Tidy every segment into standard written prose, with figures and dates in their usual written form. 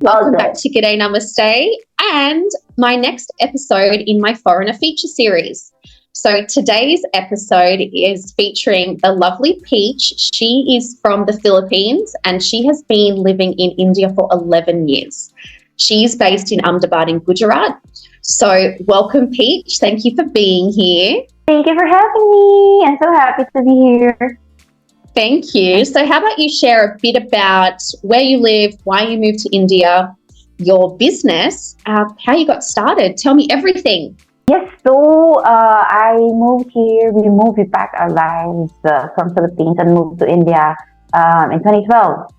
Welcome back to G'day Namaste and my next episode in my Foreigner feature series. So today's episode is featuring the lovely Peach. She is from the Philippines and she has been living in India for 11 years. She's based in Ahmedabad in Gujarat. So welcome, Peach. Thank you for being here. Thank you for having me. I'm so happy to be here. Thank you. So how about you share a bit about where you live, why you moved to India, your business, how you got started. Tell me everything. Yes, so I moved here. We packed our lives from Philippines and moved to India in 2012.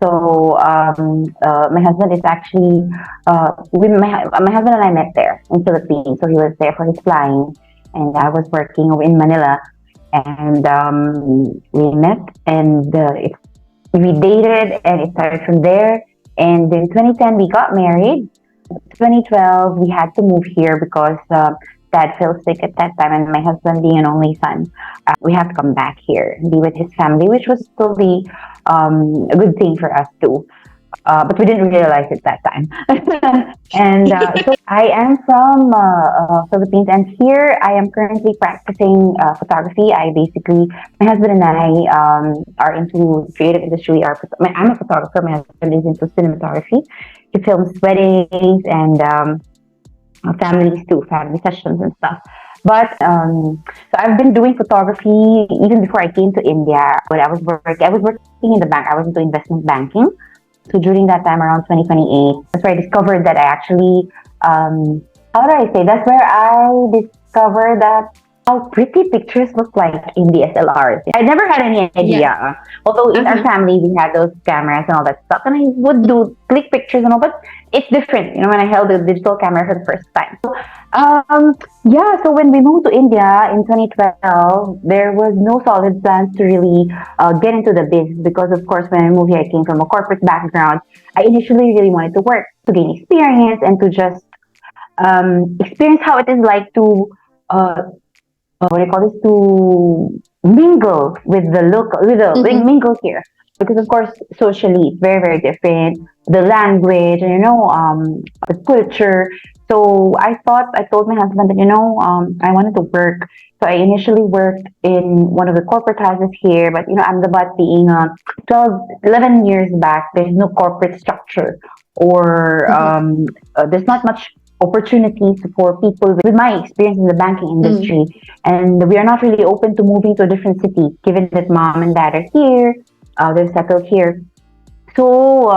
So my husband is actually, my husband and I met there in Philippines. So he was there for his flying and I was working in Manila. And we met and we dated and it started from there. And in 2010, we got married. 2012, we had to move here because dad fell sick at that time. And my husband being an only son, we had to come back here and be with his family, which was totally a good thing for us too. But we didn't realize it that time. And so I am from Philippines, and here I am currently practicing photography. My husband and I are into creative industry. I'm a photographer. My husband is into cinematography. He films weddings and families too, family sessions and stuff. But so I've been doing photography even before I came to India. But I was working in the bank. I was into investment banking. So during that time, around 2028, that's where I discovered that I actually, that's where I discovered that how pretty pictures look like in DSLRs. I never had any idea. Yeah. Although in our family, we had those cameras and all that stuff. And I would do click pictures and all, but it's different, when I held a digital camera for the first time. So, so when we moved to India in 2012, there was no solid plans to really get into the business because, of course, when I moved here, I came from a corporate background. I initially really wanted to work, to gain experience, and to just experience how it is like to to mingle with the local, mingle here. Because of course, socially, it's very, very different. The language, and the culture. So I told my husband that, I wanted to work. So I initially worked in one of the corporate houses here, but Ahmedabad being 11 years back, there's no corporate structure or there's not much opportunities for people with my experience in the banking industry. And we are not really open to moving to a different city, given that mom and dad are here, they're settled here. So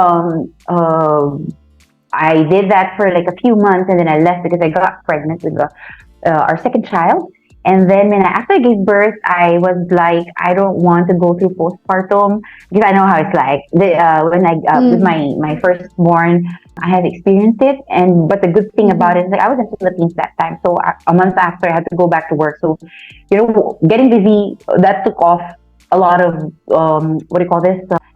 I did that for like a few months and then I left because I got pregnant with our second child. And then after I gave birth, I was like, I don't want to go through postpartum because I know how it's like. With my firstborn, I have experienced it. But the good thing about it is I was in the Philippines that time. So a month after, I had to go back to work. So, getting busy, that took off a lot of,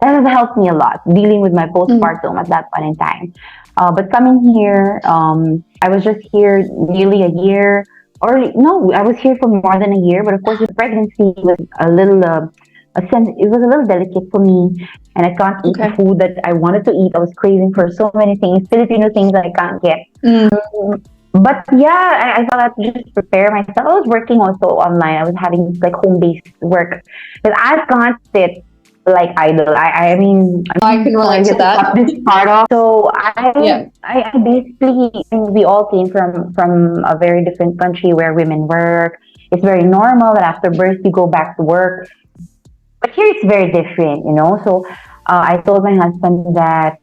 that has helped me a lot dealing with my postpartum at that point in time. But coming here, I was just here nearly a year. I was here for more than a year, but of course, the pregnancy was a little, it was a little delicate for me, and I can't eat the food that I wanted to eat. I was craving for so many things, Filipino things that I can't get. But yeah, I thought I'd just prepare myself. I was working also online. I was having like home-based work, but I can't sit like idle. I mean, I can relate to that. This part off. So I basically, we all came from a very different country where women work. It's very normal that after birth you go back to work. But here it's very different, So I told my husband that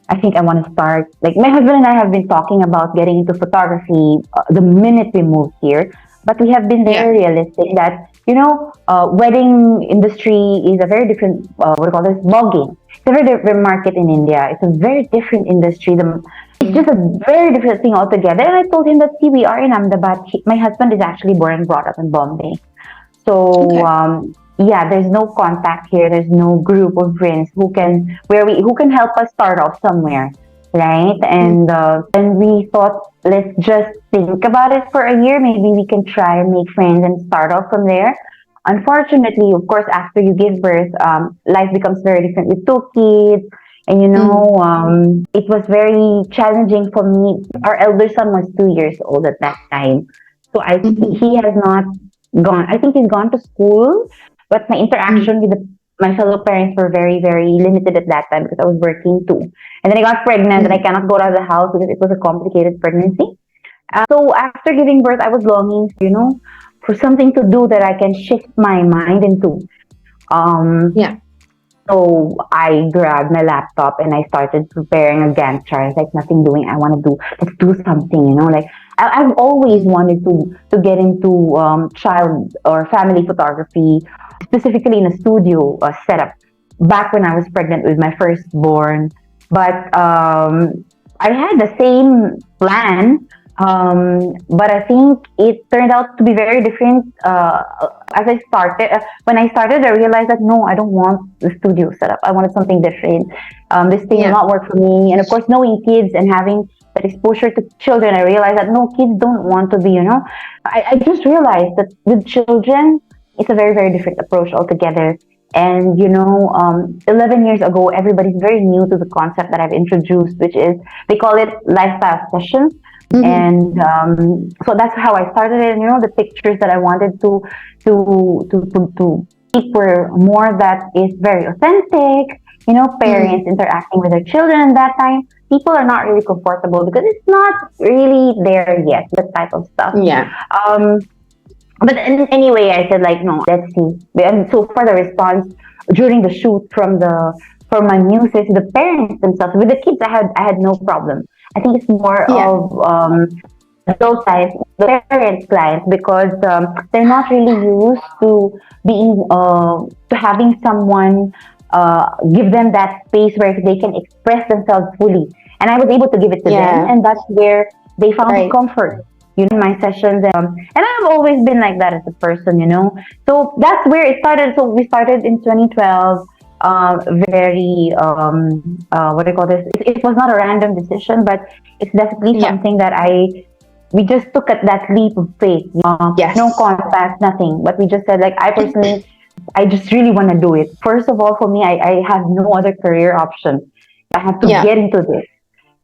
I think I want to start. Like my husband and I have been talking about getting into photography the minute we moved here. But we have been very realistic that, wedding industry is a very different, ballgame. It's a very different market in India. It's a very different industry. It's just a very different thing altogether. And I told him that, we are in Ahmedabad. My husband is actually born and brought up in Bombay. So, there's no contact here. There's no group of friends who can help us start off somewhere. Right? And we thought, let's just think about it for a year. Maybe we can try and make friends and start off from there. Unfortunately, of course, after you give birth, life becomes very different with 2 kids. And it was very challenging for me. Our elder son was 2 years old at that time. So he has not gone. I think he's gone to school, but my interaction with my fellow parents were very, very limited at that time because I was working too. And then I got pregnant and I cannot go out of the house because it was a complicated pregnancy. So after giving birth, I was longing, for something to do that I can shift my mind into. Yeah. So I grabbed my laptop and I started preparing a Gantt chart. It's like nothing doing. I want to do. Let's do something. Like I've always wanted to get into child or family photography, specifically in a studio setup. Back when I was pregnant with my firstborn, but I had the same plan. But I think it turned out to be very different. As I started, when I started, I realized that no, I don't want the studio setup. I wanted something different. This thing will not work for me. And of course, knowing kids and having that exposure to children, I realized that no, kids don't want to be. I just realized that with children, it's a very, very different approach altogether. And 11 years ago, everybody's very new to the concept that I've introduced, which is they call it lifestyle sessions. And so that's how I started it. The pictures that I wanted to keep were more that is very authentic. Parents interacting with their children at that time. People are not really comfortable because it's not really there yet. That type of stuff. Yeah. But anyway, I said like, no, let's see. And so for the response during the shoot from my muses, the parents themselves with the kids, I had no problem. I think it's more of those clients, the parents clients, because they're not really used to being to having someone give them that space where they can express themselves fully. And I was able to give it to them, and that's where they found comfort. In my sessions, and I've always been like that as a person. So that's where it started. So we started in 2012. Very what do you call this? It was not a random decision, but it's definitely something that we just took at that leap of faith. No contact, nothing. But we just said like, I personally, I just really want to do it. First of all, for me, I have no other career option. I have to get into this.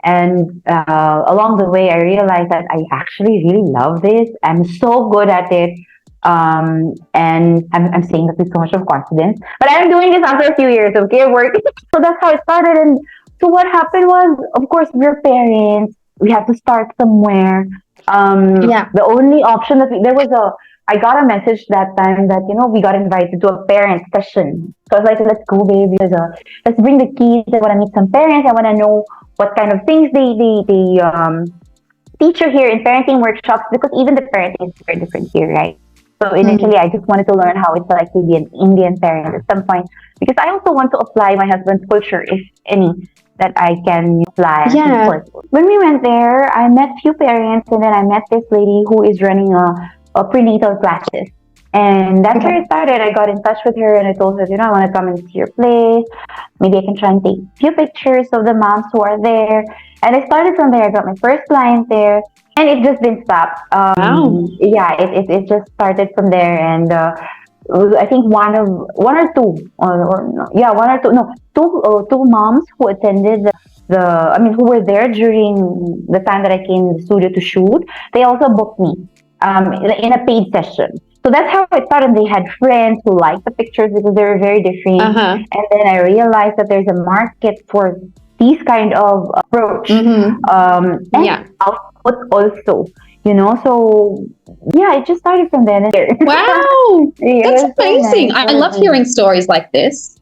And along the way, I realized that I actually really love this. I'm so good at it. And I'm saying that with so much of confidence, but I'm doing this after a few years of work. So that's how it started. And so what happened was, of course, we're parents. We have to start somewhere. The only option that I got a message that time that we got invited to a parent session. So I was like, let's go, baby. Let's bring the kids. I want to meet some parents. I want to know what kind of things they teach here in parenting workshops, because even the parenting is very different here, right? So initially, I just wanted to learn how it's like to be an Indian parent at some point, because I also want to apply my husband's culture, if any, that I can apply. Yeah. When we went there, I met few parents, and then I met this lady who is running a prenatal classes. And that's where it started. I got in touch with her and I told her, I want to come and see your place. Maybe I can try and take a few pictures of the moms who are there. And I started from there. I got my first client there. And it just didn't stop. Wow. Yeah, it just started from there. And I think two moms who attended who were there during the time that I came to the studio to shoot. They also booked me in a paid session. So that's how it started. They had friends who liked the pictures because they were very different. And then I realized that there's a market for these kind of approach. And output also, so it just started from there. Wow, that's amazing. I love hearing stories like this.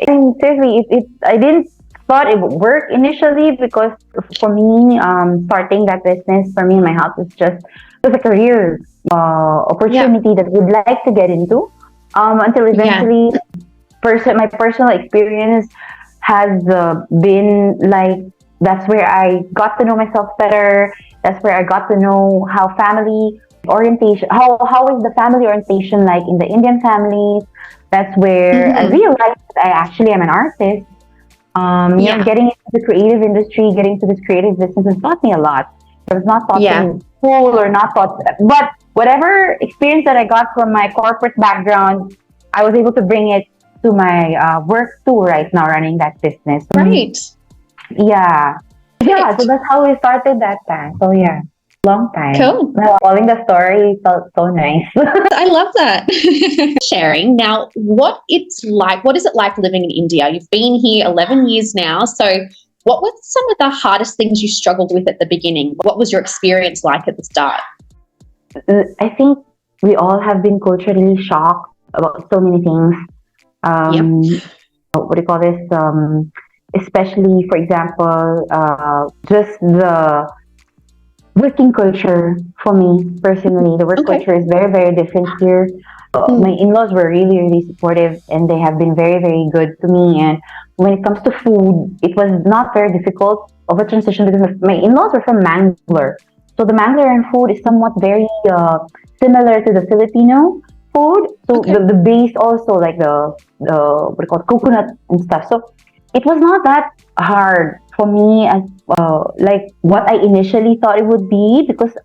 And seriously, I didn't thought it would work initially, because for me, starting that business for me and my house is just a career opportunity that we'd like to get into, until eventually my personal experience has been like, that's where I got to know myself better. That's where I got to know how family orientation, how is the family orientation like in the Indian families. That's where I realized that I actually am an artist. Getting into the creative industry, getting into this creative business has taught me a lot. It was not taught in school or not taught, but whatever experience that I got from my corporate background, I was able to bring it to my work too right now, running that business. Great. Yeah. Yeah, so that's how we started that time. So yeah, long time. Cool. Following the story felt so nice. I love that. Sharing. Now, what is it like living in India? You've been here 11 years now. So what were some of the hardest things you struggled with at the beginning? What was your experience like at the start? I think we all have been culturally shocked about so many things. What do you call this? Especially, for example, just the working culture for me personally. The work culture is very, very different here. My in-laws were really, really supportive, and they have been very, very good to me. And when it comes to food, it was not very difficult of a transition because my in-laws were from Mangalore. So the Mangalorean food is somewhat very similar to the Filipino food. So the base also, like the what do you call it, coconut and stuff. So it was not that hard for me as like what I initially thought it would be, because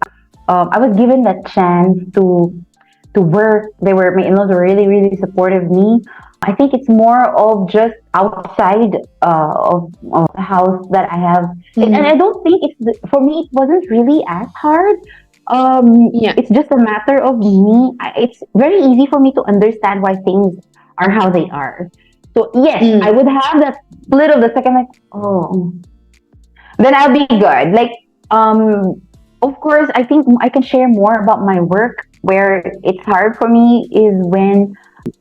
I was given that chance to work. My in-laws were really, really supportive of me. I think it's more of just outside of the house that I have. And I don't think for me, it wasn't really as hard. It's just a matter of me. It's very easy for me to understand why things are how they are. So yes, I would have that split of the second, like, oh, then I'll be good. Like, of course, I think I can share more about my work. Where it's hard for me is when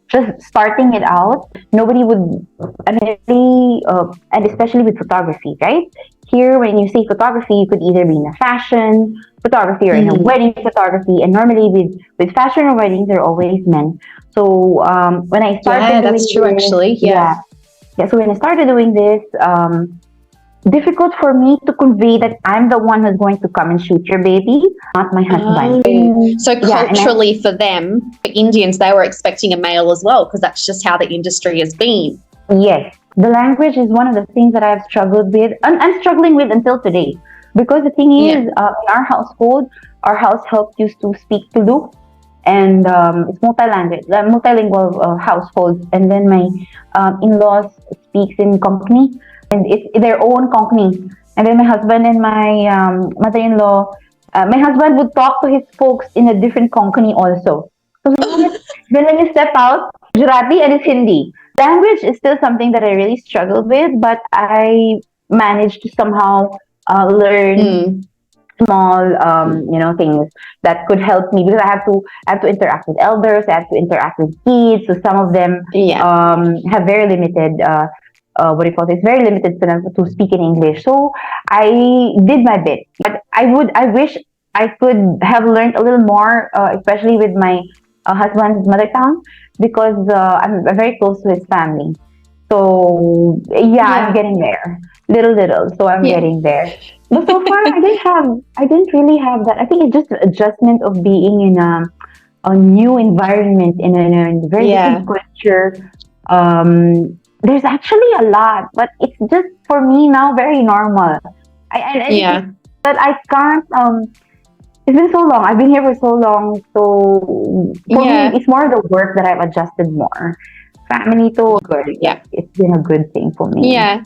just starting it out, nobody would, and especially with photography, right? Here, when you say photography, you could either be in a fashion photography or in a wedding photography. And normally with fashion or weddings, they're always men. So when I started doing that's true, this, actually. Yeah. So when I started doing this, difficult for me to convey that I'm the one who's going to come and shoot your baby, not my husband. So culturally for them, for Indians, they were expecting a male as well, because that's just how the industry has been. Yes. The language is one of the things that I've struggled with, and I'm struggling with until today. Because the thing is, in our household, our house help used to speak Tulu, and it's multilingual household. And then my in-laws speaks in Konkani, and it's their own Konkani. And then my husband and my mother-in-law, my husband would talk to his folks in a different Konkani also. So then when you step out, Gujarati and it's Hindi. Language is still something that I really struggled with, but I managed to somehow learn small things that could help me, because I have to interact with elders, I have to interact with kids. So some of them have very limited very limited to speak in English. So I did my bit, but I wish I could have learned a little more, especially with my husband's mother tongue, because I'm very close to his family. So I'm getting there, little. So I'm getting there. But so far, I didn't really have that. I think it's just the adjustment of being in a new environment, in a very different culture. There's actually a lot, but it's just for me now very normal. But I can't. It's been so long. I've been here for so long. So for me, it's more the work that I've adjusted more. Family too, good. Yeah, it's been a good thing for me. Yeah.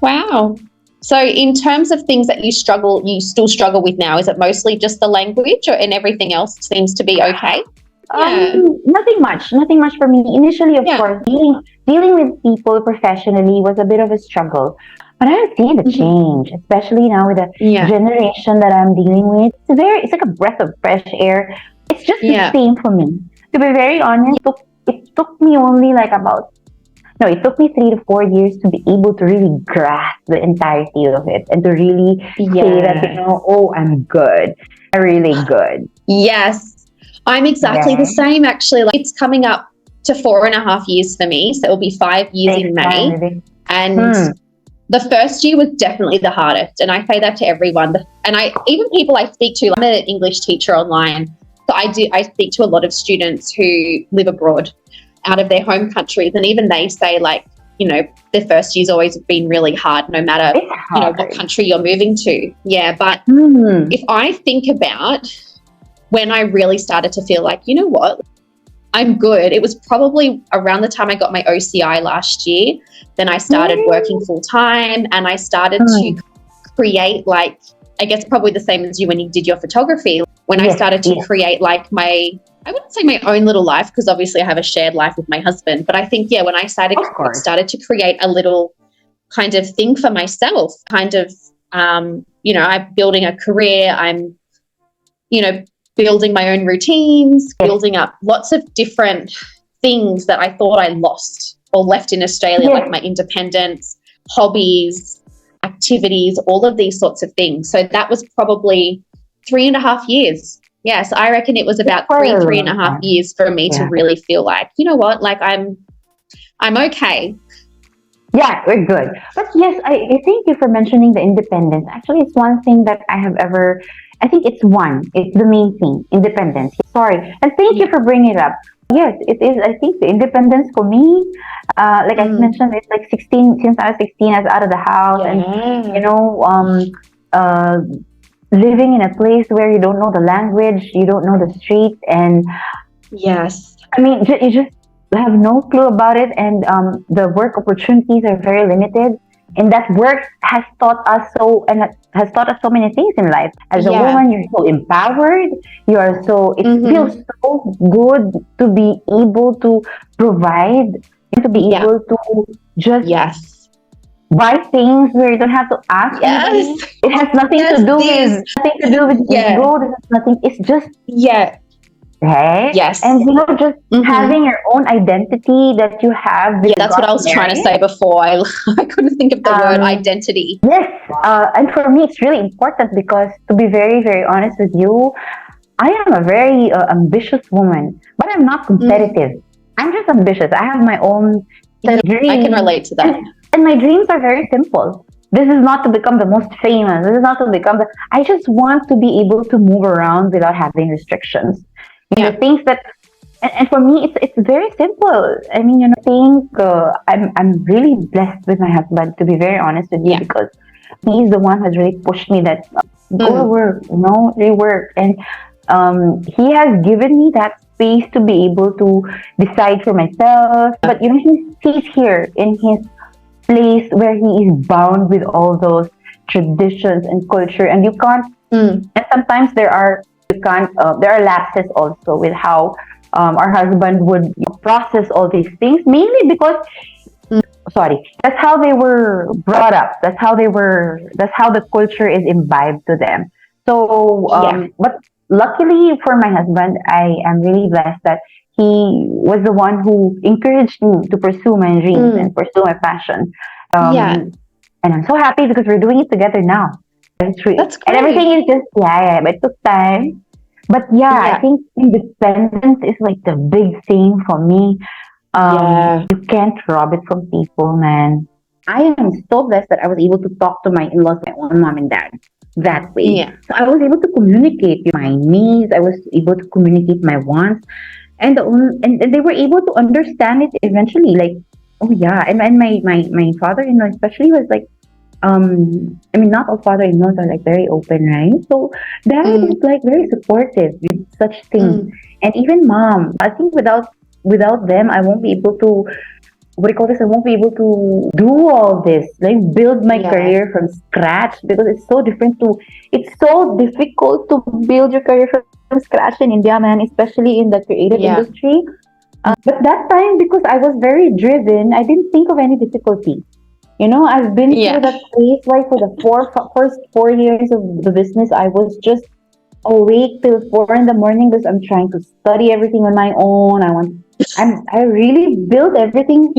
Wow. So in terms of things that you still struggle with now, is it mostly just the language, and everything else seems to be okay? Nothing much for me. Initially, of course, dealing with people professionally was a bit of a struggle. But I've seen the change, especially now with the generation that I'm dealing with. It's like a breath of fresh air. It's just the same for me. To be very honest, it took me only it took me 3 to 4 years to be able to really grasp the entirety of it, and to really say that, I'm good. I'm really good. Yes. I'm exactly the same, actually. Like, it's coming up to 4.5 years for me, so it'll be 5 years in May. And the first year was definitely the hardest, and I say that to everyone. And even people I speak to, I'm an English teacher online, so I speak to a lot of students who live abroad, out of their home countries, and even they say, like, their first year's always been really hard, no matter what country you're moving to. Yeah, but if I think about when I really started to feel like, you know what, I'm good. It was probably around the time I got my OCI last year. Then I started working full time, and I started to create, like, I guess probably the same as you when you did your photography. When I started to create like I wouldn't say my own little life, because obviously I have a shared life with my husband. But I think, when I started to create a little kind of thing for myself, kind of, I'm building a career. I'm, building my own routines, building up lots of different things that I thought I lost or left in Australia, like my independence, hobbies, activities, all of these sorts of things. So that was probably 3.5 years. Yes, I reckon it was about 3.5 years for me to really feel like, you know what, like I'm okay. Yeah, we're good. But yes, I thank you for mentioning the independence. Actually, it's one thing that I think it's the main thing, independence. Sorry. And thank you for bringing it up. Yes, it is. I think the independence for me, like I mentioned, it's like 16, since I was 16, I was out of the house and, living in a place where you don't know the language, you don't know the street, and I mean, you just have no clue about it, and the work opportunities are very limited. And that work has taught us so many things in life. As a woman, you're so empowered. It feels so good to be able to provide and to be able to just buy things where you don't have to ask anybody. It has nothing to do with ego. This has nothing. It's just right? Yes. And just having your own identity that you have. That's what I was trying to say before. I couldn't think of the word identity. Yes. And for me, it's really important because, to be very, very honest with you, I am a very ambitious woman, but I'm not competitive. I'm just ambitious. I have my own dreams. I can relate to that. And my dreams are very simple. This is not to become the most famous. This is not to become I just want to be able to move around without having restrictions. Things that, and for me, it's very simple. I mean, I think I'm really blessed with my husband, to be very honest with you, because he's the one who has really pushed me that go to work, really work, and he has given me that space to be able to decide for myself. But he's here in his place where he is bound with all those traditions and culture, and you can't. And sometimes there are lapses also with how our husband would process all these things, mainly because that's how they were brought up. That's how the culture is imbibed to them. So but luckily for my husband, I am really blessed that he was the one who encouraged me to pursue my dreams and pursue my passion. And I'm so happy because we're doing it together now. That's great. And everything is just, but it took time. But I think independence is like the big thing for me. You can't rob it from people, man. I am so blessed that I was able to talk to my in-laws, my own mom and dad, that way. So I was able to communicate my needs. I was able to communicate my wants. And they were able to understand it eventually. Like, and my father-in-law especially was like, I mean, not all father-in-laws are like very open, right? So dad is like very supportive with such things, and even mom. I think without them, I won't be able to. I won't be able to do all this, like build my career from scratch, because it's so difficult to build your career from scratch in India, man, especially in the creative industry. But that time, because I was very driven, I didn't think of any difficulty. I've been through that phase, like for the first 4 years of the business, I was just awake till 4 in the morning because I'm trying to study everything on my own. I really built everything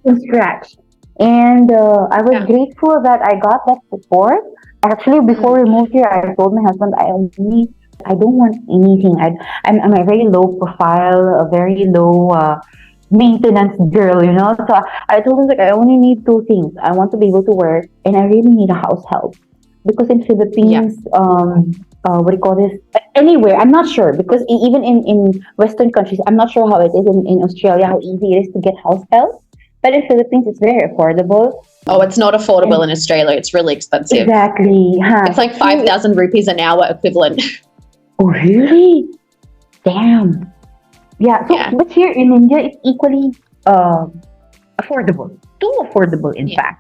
from scratch. And I was grateful that I got that support. Actually, before we moved here, I told my husband, I don't want anything. I'm a very low profile, a very low maintenance girl, So I told him, like, I only need 2 things. I want to be able to work, and I really need a house help. Because in Philippines, anywhere, I'm not sure, because even in Western countries, I'm not sure how it is in Australia, how easy it is to get house help. But in Philippines, it's very affordable. Oh, it's not affordable in Australia. It's really expensive. Exactly. It's like 5,000 rupees an hour equivalent. Oh, really? Damn. Yeah. So, Yeah. but here in India, it's equally affordable. Too affordable, in Yeah. fact.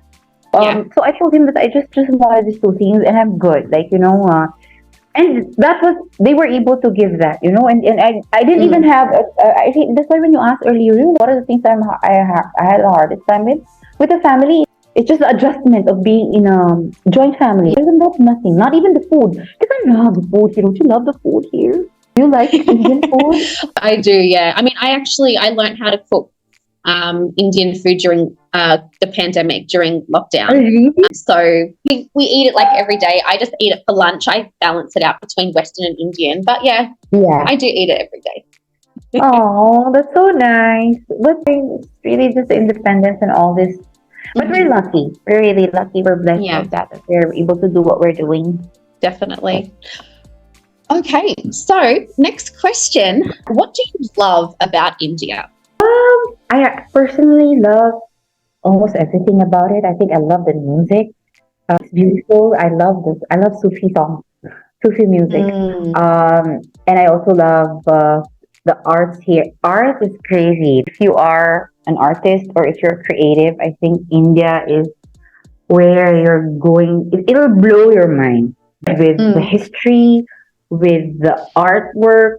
Yeah. So I told him that I just wanted these two things, and I'm good. Like, and that was, they were able to give that, and I didn't even Mm. have. I think that's why when you asked earlier, what are the things I had the hardest time with the family. It's just the adjustment of being in a joint family. Other than that, nothing. Not even the food. Because I love the food here. Don't you love the food here? Do you like Indian food? I do, yeah. I mean, I learned how to cook Indian food during the pandemic, during lockdown. Really? So we eat it like every day. I just eat it for lunch. I balance it out between Western and Indian. But yeah, Yeah. I do eat it every day. Oh, that's so nice. But it's really just independence and all this. But we're lucky. We're really lucky. We're blessed Yeah, like that we're able to do what we're doing. definitely. Okay, so next question. What do you love about India? I personally love almost everything about it. I think I love the music. It's beautiful. I love this. I love Sufi songs, Sufi music. Mm. And I also love the arts here. Art is crazy. If you are an artist or if you're creative, I think India is where you're going. It'll blow your mind with the history, with the artwork,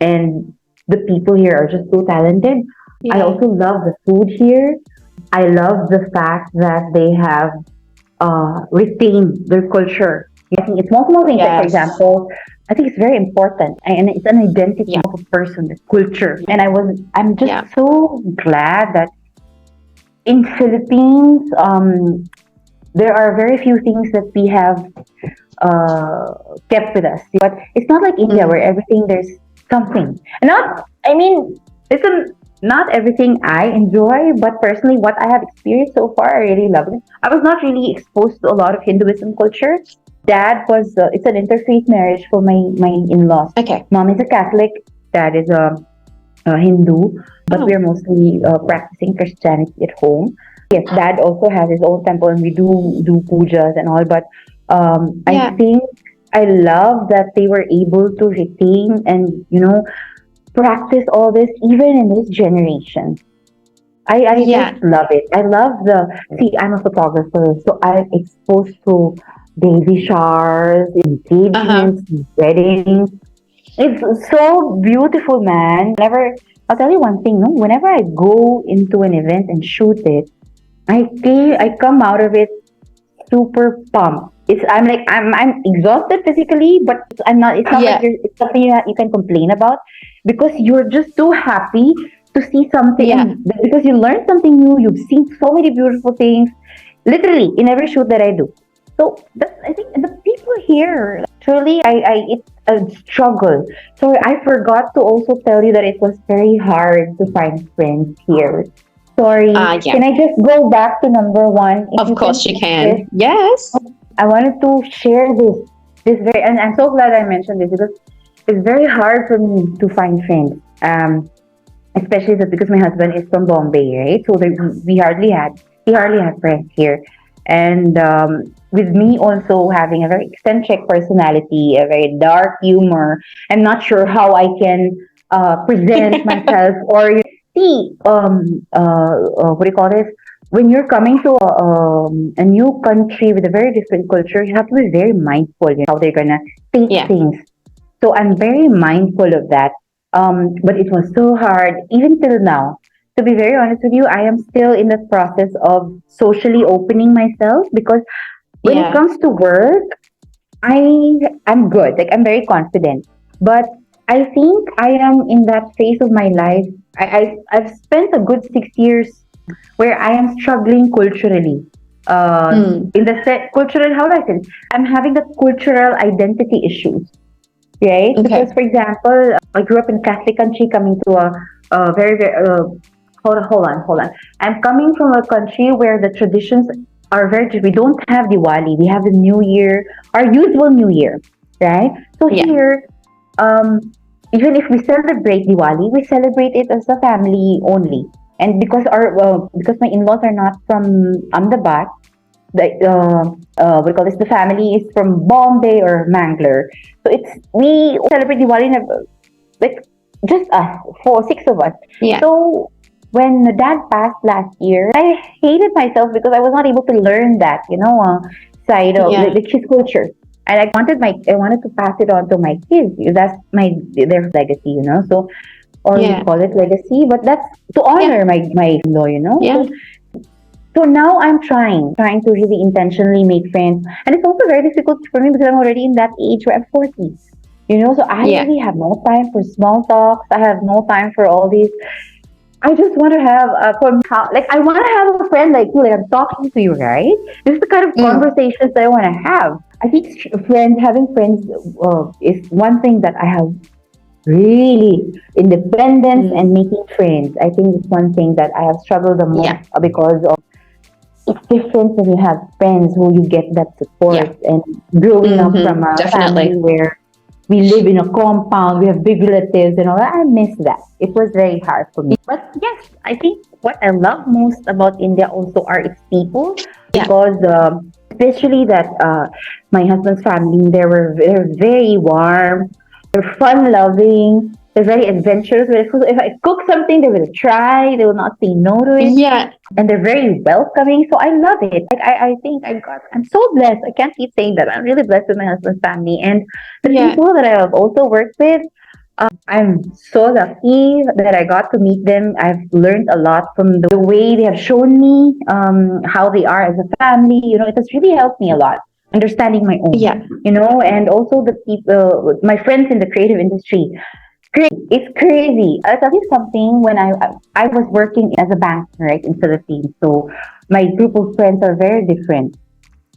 and the people here are just so talented. I Yeah. also love the food here. I love the fact that they have retained their culture. I think it's small things. Like, for Yes. example, I think it's very important, and it's an identity Yeah. of a person, the culture. And I'm just Yeah. so glad that in Philippines, there are very few things that we have kept with us. But it's not like India where everything there's something. Not, I mean, not everything I enjoy, but personally, what I have experienced so far, I really love it. I was not really exposed to a lot of Hinduism culture. Dad was, it's an interfaith marriage for my in-laws. Okay. Mom is a Catholic, dad is a Hindu, but we're mostly practicing Christianity at home. Yes, dad also has his own temple and we do pujas and all, but I think I love that they were able to retain and, practice all this even in this generation. I just love it. I love see, I'm a photographer, so I'm exposed to baby showers, engagements, weddings. It's so beautiful, man. I'll tell you one thing, no? Whenever I go into an event and shoot it, I come out of it super pumped. I'm exhausted physically, but I'm not. It's not like it's something you can complain about because you're just so happy to see something and because you learned something new. You've seen so many beautiful things, literally in every shoot that I do. So I think the people here truly, it's a struggle. So I forgot to also tell you that it was very hard to find friends here. Sorry. Can I just go back to number one? Of course you can. Yes. I wanted to share this very, and I'm so glad I mentioned this because it's very hard for me to find friends. Especially because my husband is from Bombay, right? So he hardly had friends here. And with me also having a very eccentric personality, a very dark humor, I'm not sure how I can present myself or see what do you call this? When you're coming to a new country with a very different culture, you have to be very mindful, how they're gonna take things. So I'm very mindful of that. But it was so hard, even till now. To be very honest with you, I am still in the process of socially opening myself because when it comes to work, I'm good. Like I'm very confident. But I think I am in that phase of my life. I've spent a good 6 years where I am struggling culturally. In the cultural, how do I say it? I'm having the cultural identity issues, right? Okay. Because, for example, I grew up in a Catholic country, coming to a very, very hold on. I'm coming from a country where the traditions are very. We don't have Diwali. We have the New Year, our usual New Year, right? So here, even if we celebrate Diwali, we celebrate it as a family only. And because because my in-laws are not from Ahmedabad, what do you call this? The family is from Bombay or Mangalore. So we celebrate Diwali in like just us, six of us. Yeah. So when dad passed last year, I hated myself because I was not able to learn that, side of the kids' culture. And I wanted to pass it on to my kids. That's their legacy, So, or we call it legacy, but that's to honor my law, Yeah. So now I'm trying to really intentionally make friends. And it's also very difficult for me because I'm already in that age where I'm 40. So I really have no time for small talks. I have no time for all these. I just want to have I want to have a friend like you, like I'm talking to you, right? This is the kind of conversations that I want to have. I think having friends is one thing that I have really independence and making friends. I think it's one thing that I have struggled the most because of it's different when you have friends who you get that support and growing up from a family where we live in a compound, we have big relatives and all that. I miss that. It was very hard for me. But yes, I think what I love most about India also are its people because especially that my husband's family, they're very warm, they're fun loving, they're very adventurous. If I cook something, they will try, they will not say no to it. Yeah. And they're very welcoming. So I love it. Like I think I'm so blessed. I can't keep saying that. I'm really blessed with my husband's family. And the people that I have also worked with, I'm so lucky that I got to meet them. I've learned a lot from the way they have shown me how they are as a family. It has really helped me a lot understanding my own. And also the people, my friends in the creative industry. It's crazy. I'll tell you something. When I was working as a banker, right, in Philippines, so my group of friends are very different.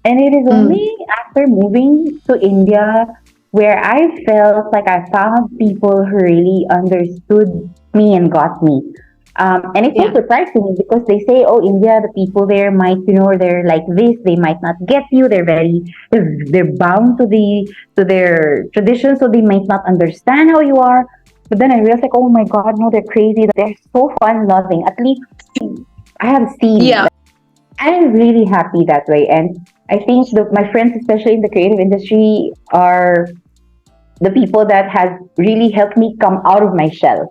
And it is only after moving to India where I felt like I found people who really understood me and got me. And it's so surprising because they say, "Oh, India, the people there might, they're like this. They might not get you. They're bound to their traditions, so they might not understand how you are." But then I realized, like, oh my God, no, they're crazy. They're so fun loving. At least I have seen. Yeah. I'm really happy that way. And I think my friends, especially in the creative industry, are the people that has really helped me come out of my shell,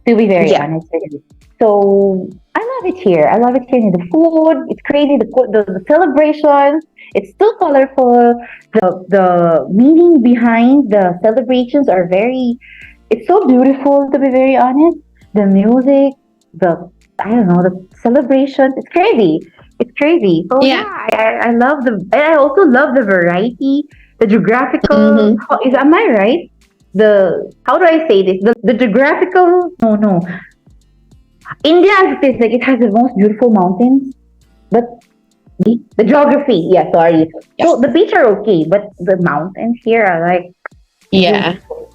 to be very honest with you. So I love it here. I love it here. The food, it's crazy. The celebrations, it's still colorful. The meaning behind the celebrations are it's so beautiful, to be very honest. The music, I don't know, the celebrations, it's crazy. It's crazy. So I love and I also love the variety, the geographical, am I right? How do I say this? The geographical, no. India it has the most beautiful mountains, but the geography, sorry. So the beach are okay, but the mountains here are like beautiful.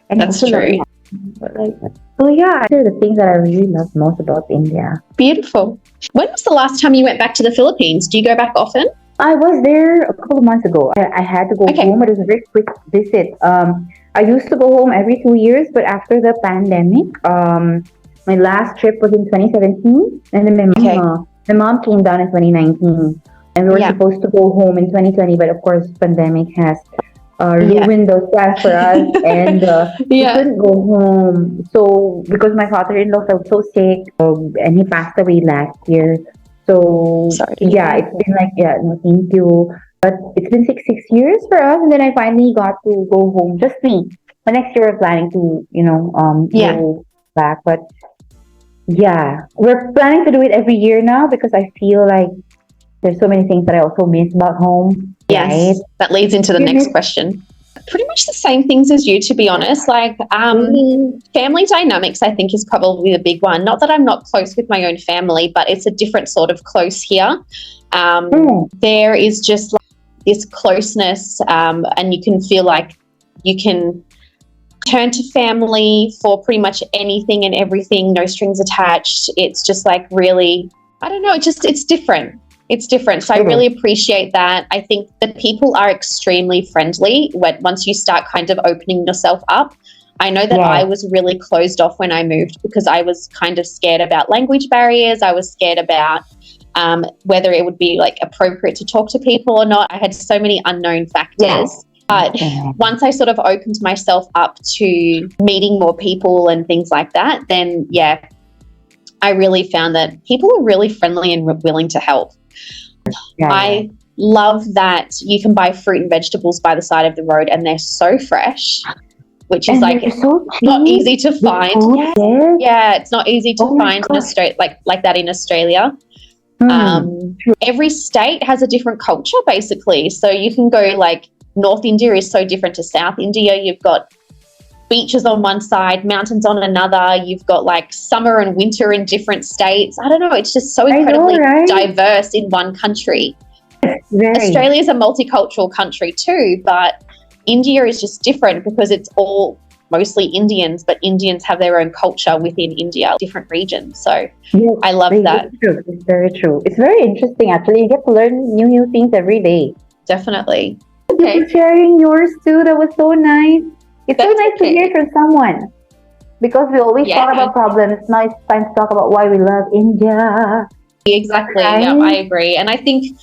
And that's true. So these are the things that I really love most about India. Beautiful. When was the last time you went back to the Philippines? Do you go back often? I was there a couple of months ago. I had to go home, but it was a very quick visit. I used to go home every 2 years, but after the pandemic, my last trip was in 2017, and then my mom came down in 2019, and we were supposed to go home in 2020, but of course, pandemic has ruined those plans for us, and we couldn't go home. So because my father-in-law felt so sick, and he passed away last year. So it's been like no, thank you. But it's been six years for us, and then I finally got to go home. Just me. But next year we're planning to go back. But we're planning to do it every year now because I feel like there's so many things that I also miss about home. Yes, right? That leads into the next question. Pretty much the same things as you, to be honest. Like family dynamics, I think, is probably the big one. Not that I'm not close with my own family, but it's a different sort of close here. There is just like this closeness, and you can feel like you can turn to family for pretty much anything and everything, no strings attached. It's just like really, I don't know, it's different. It's different. So I really appreciate that. I think that people are extremely friendly once you start kind of opening yourself up. I know that I was really closed off when I moved because I was kind of scared about language barriers. I was scared about whether it would be like appropriate to talk to people or not. I had so many unknown factors. But once I sort of opened myself up to meeting more people and things like that, then yeah, I really found that people are really friendly and willing to help. I love that you can buy fruit and vegetables by the side of the road and they're so fresh, which is like so not easy to find. Yeah, it's not easy to find in Australia, like that in Australia. Every state has a different culture basically. So you can go like North India is so different to South India. You've got beaches on one side, mountains on another. You've got like summer and winter in different states. I don't know. It's just so incredibly diverse in one country. Australia is a multicultural country too, but India is just different because it's all mostly Indians, but Indians have their own culture within India, different regions. So I love that. It's true. It's very true. It's very interesting actually. You get to learn new things every day. Definitely. Thank you for sharing yours too. That was so nice. It's so nice to hear from someone because we always talk about problems. Now it's time to talk about why we love India. Exactly. Right? Yeah, I agree. And I think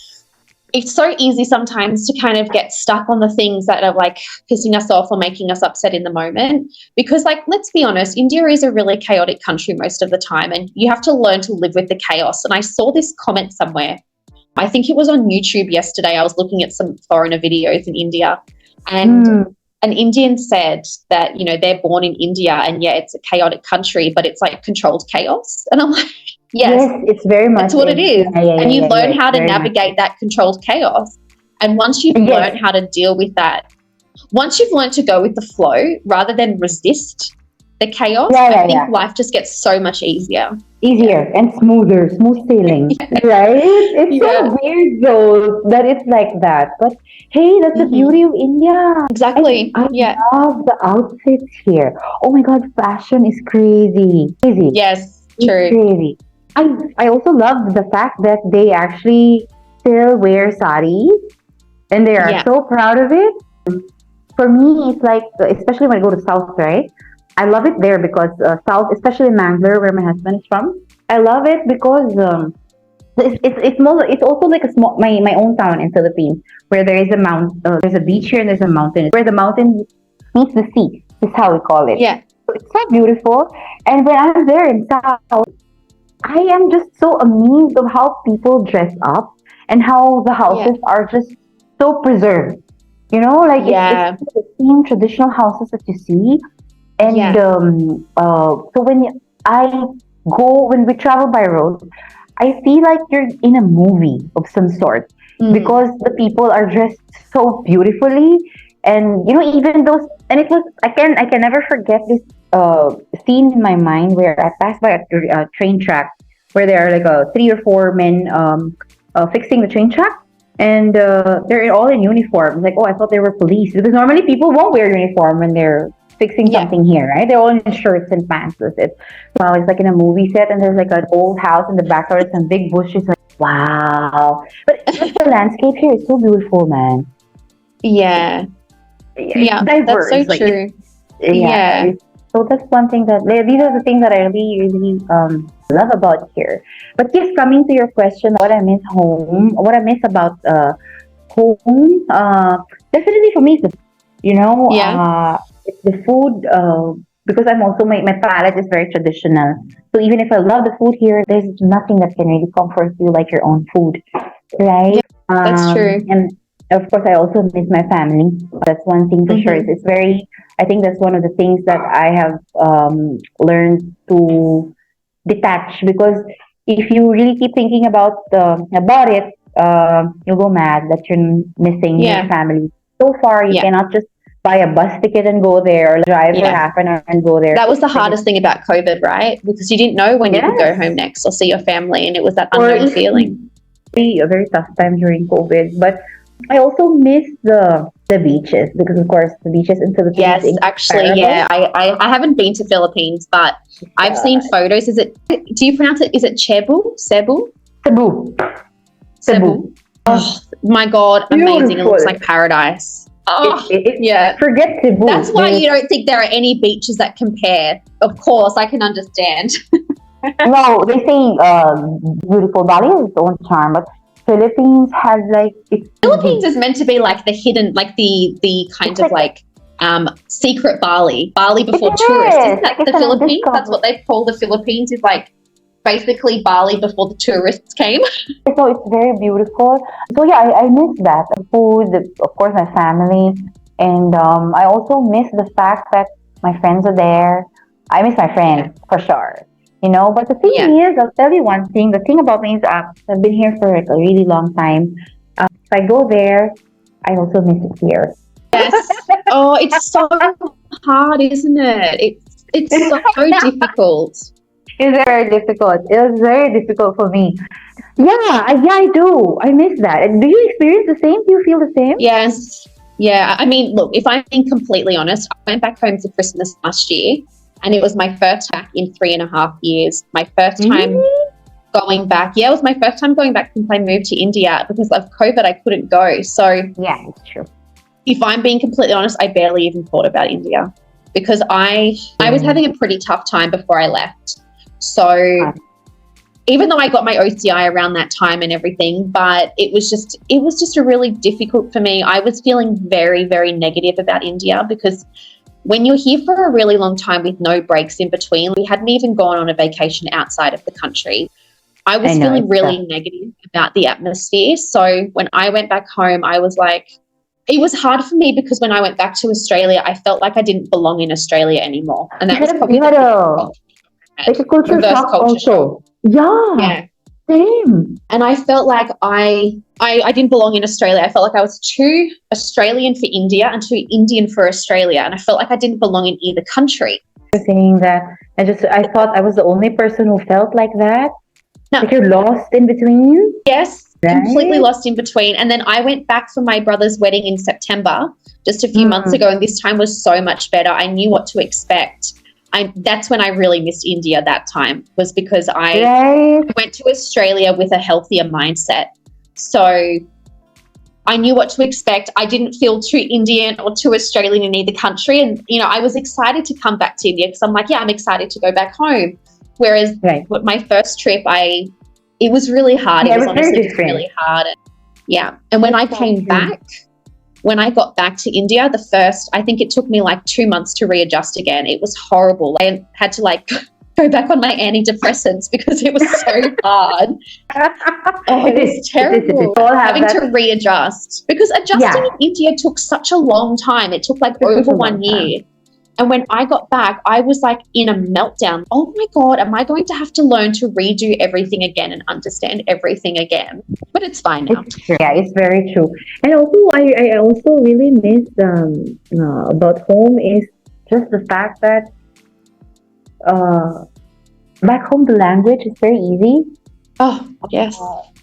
it's so easy sometimes to kind of get stuck on the things that are like pissing us off or making us upset in the moment because, like, let's be honest, India is a really chaotic country most of the time and you have to learn to live with the chaos. And I saw this comment somewhere. I think it was on YouTube yesterday. I was looking at some foreigner videos in India and an Indian said that, you know, they're born in India and yeah, it's a chaotic country, but it's like controlled chaos. And I'm like, yes, it's very much. That's what it is. And you learn how to navigate that controlled chaos. And once you've learned how to deal with that, once you've learned to go with the flow rather than resist the chaos, I think life just gets so much easier. And smoother, smooth sailing, right? It's so weird though that it's like that. But hey, that's the beauty of India. Exactly. I love the outfits here. Oh my God, fashion is crazy. Yes, it's true. Crazy. I also love the fact that they actually still wear saris and they are so proud of it. For me, it's like, especially when I go to South, right? I love it there because South, especially Mangalore, where my husband is from, I love it because it's also like a small my own town in Philippines where there is there's a beach here and there's a mountain where the mountain meets the sea. Is how we call it. Yeah, so it's so beautiful. And when I'm there in South, I am just so amazed of how people dress up and how the houses are just so preserved. You know, like it's the same traditional houses that you see. And so when we travel by road, I feel like you're in a movie of some sort because the people are dressed so beautifully, and you know, even those. And it was I can never forget this scene in my mind where I passed by a train track where there are like 3 or 4 men fixing the train track. And they're all in uniform. Like, oh, I thought they were police because normally people won't wear uniform when they're fixing something here, right? They're all in shirts and pants with it. Wow, it's like in a movie set, and there's like an old house in the background, some big bushes. Like, wow! But the landscape here is so beautiful, man. Yeah, diverse. That's so true. So that's one thing these are the things that I really love about here. But yes, coming to your question, what I miss about home, definitely for me is the food, because I'm also my palate is very traditional. So even if I love the food here, there's nothing that can really comfort you like your own food, right? Yeah, that's true. And of course, I also miss my family. That's one thing for sure. It's I think that's one of the things that I have learned to detach, because if you really keep thinking about it, you'll go mad that you're missing your family. So far, you cannot just buy a bus ticket and go there, or drive for half an hour and go there. That was the hardest thing about COVID, right? Because you didn't know when you could go home next or see your family, and it was that unknown feeling. A very tough time during COVID, but I also miss the beaches, because of course the beaches in Philippines. Yes, actually, I haven't been to Philippines, but I've seen photos. Do you pronounce it? Is it Cebu? Cebu. Oh my God, amazing! Beautiful. It looks like paradise. Oh, Forget Cebu. That's why you don't think there are any beaches that compare. Of course, I can understand. No, they say beautiful Bali has its own charm, but Philippines has like it's Philippines is meant to be like the hidden, like the kind It's of like secret Bali before tourists. Isn't that like the it's an Philippines? That's undiscovered. what they call the Philippines, is like basically Bali before the tourists came. So it's very beautiful. So yeah, I miss that. The food, of course, my family, and I also miss the fact that my friends are there. I miss my friends for sure. But the thing Yeah. is, I'll tell you one thing. The thing about me is I've been here for like a really long time. If I go there, I also miss it here. Yes. Oh, it's so hard, isn't it? It's so difficult. It's very difficult. It was very difficult for me. Yeah, I do. I miss that. And do you experience the same? Do you feel the same? Yes. Yeah. I mean, look, if I'm being completely honest, I went back home for Christmas last year, and it was my first back in 3.5 years. My first time Really? going back. Yeah, it was my first time going back since I moved to India. Because of COVID, I couldn't go. So Yeah, it's true. if I'm being completely honest, I barely even thought about India, because I was having a pretty tough time before I left. So even though I got my OCI around that time and everything, but it was just a really difficult for me. I was feeling very, very negative about India, because when you're here for a really long time with no breaks in between, we hadn't even gone on a vacation outside of the country. I was feeling really negative about the atmosphere. So when I went back home, I was like, it was hard for me, because when I went back to Australia, I felt like I didn't belong in Australia anymore. And that was probably You had like a culture reverse shock culture shock. also. Yeah, same. And I felt like I didn't belong in Australia. I felt like I was too Australian for India and too Indian for Australia. And I felt like I didn't belong in either country. Saying that, I thought I was the only person who felt like that. No. Like you're lost in between. Yes, right? Completely lost in between. And then I went back for my brother's wedding in September, just a few months ago, and this time was so much better. I knew what to expect. That's when I really missed India that time, was because I went to Australia with a healthier mindset. So I knew what to expect. I didn't feel too Indian or too Australian in either country. And, I was excited to come back to India, because I'm like, yeah, I'm excited to go back home. Whereas with my first trip, it was really hard. Yeah, it was honestly just really hard. And when I came back, when I got back to India, I think it took me like 2 months to readjust again. It was horrible. I had to like go back on my antidepressants because it was so hard. It was terrible. Having to readjust, because adjusting in India took such a long time. It took like over 1 year. And when I got back, I was like in a meltdown. Oh my God, am I going to have to learn to redo everything again and understand everything again? But it's fine now. It's true. Yeah, it's very true. And also, I also really miss about home is just the fact that back home the language is very easy. Oh, yes.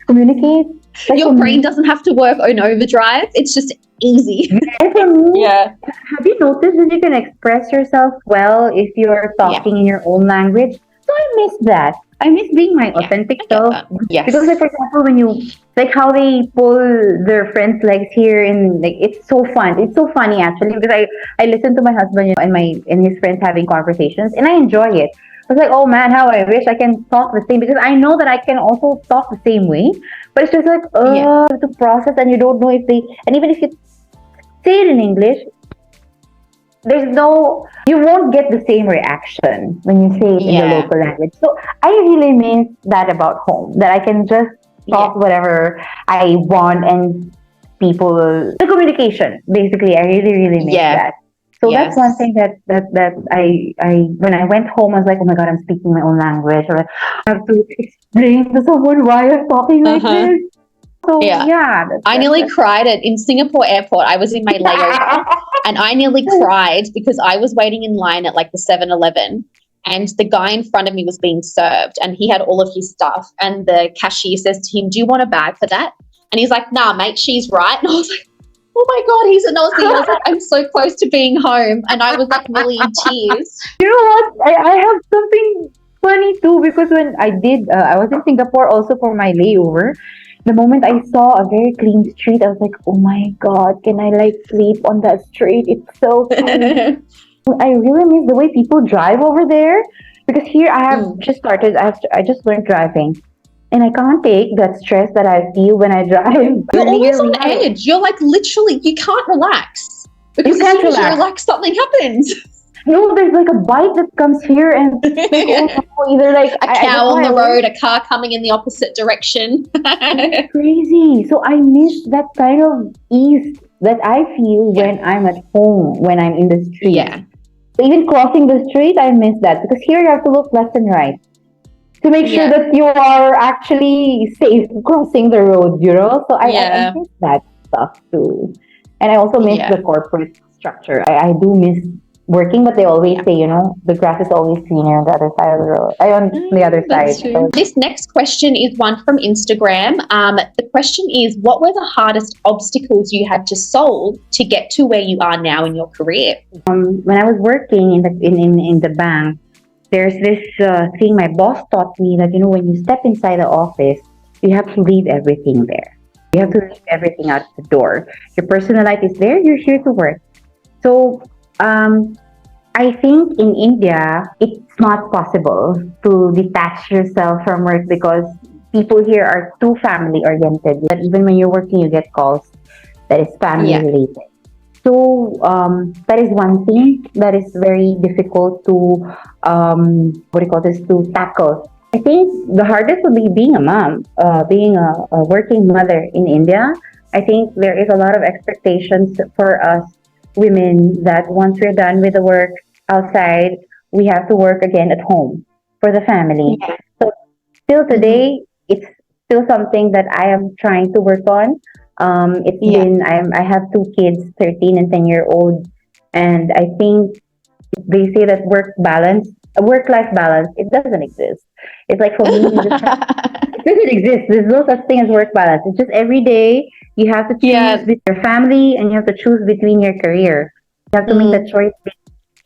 Communicate. Like your brain doesn't have to work on overdrive. It's just easy. And for me, have you noticed that you can express yourself well if you're talking in your own language? So I miss that. I miss being my authentic self. Yes. Because like, for example, when you like how they pull their friends' legs here, and like it's so fun. It's so funny actually, because I listen to my husband and his friends having conversations, and I enjoy it. I was like, oh man, how I wish I can talk the same, because I know that I can also talk the same way. But it's just like, to process, and you don't know if and even if you say it in English, you won't get the same reaction when you say it in the local language. So I really miss that about home, that I can just talk whatever I want, and the communication, basically, I really, really miss that. So that's one thing that I when I went home, I was like, oh my God, I'm speaking my own language. Or I have to explain to someone why I'm talking like this. So I nearly cried in Singapore airport. I was in my layover and I nearly cried because I was waiting in line at like the 7-Eleven, and the guy in front of me was being served, and he had all of his stuff, and the cashier says to him, do you want a bag for that? And he's like, nah, mate, she's right. And I was like, oh my God, he's an Aussie. I was like, I'm so close to being home. And I was like really in tears. You know what? I have something funny too, because when I was in Singapore also for my layover. The moment I saw a very clean street, I was like, oh my God, can I like sleep on that street? It's so clean. I really miss the way people drive over there, because here I have just started, I just learned driving. And I can't take that stress that I feel when I drive. You're always on edge. You're like literally, you can't relax. Because as soon as you relax, something happens. No, there's like a bike that comes here and either like a cow on the road, a car coming in the opposite direction. It's crazy. So I miss that kind of ease that I feel when I'm at home, when I'm in the street. Yeah. So even crossing the street, I miss that because here you have to look left and right to make sure that you are actually safe crossing the road, you know? So I miss that stuff too. And I also miss the corporate structure. I do miss working, but they always say, you know, the grass is always greener on the other side of the road. On the other side. So. This next question is one from Instagram. The question is, what were the hardest obstacles you had to solve to get to where you are now in your career? When I was working in the bank, there's this thing my boss taught me that, you know, when you step inside the office, you have to leave everything there. You have to leave everything out the door. Your personal life is there. You're here to work. So I think in India, it's not possible to detach yourself from work because people here are too family oriented. But even when you're working, you get calls that is family related. So that is one thing that is very difficult to to tackle. I think the hardest would be being a mom, being a working mother in India. I think there is a lot of expectations for us women that once we're done with the work outside, we have to work again at home for the family. Yeah. So still today, it's still something that I am trying to work on. I have two kids, 13 and 10-year-old, and I think they say that work-life balance, it doesn't exist. It's like for me, it doesn't exist. There's no such thing as work balance. It's just every day you have to choose with your family and you have to choose between your career. You have to make that choice.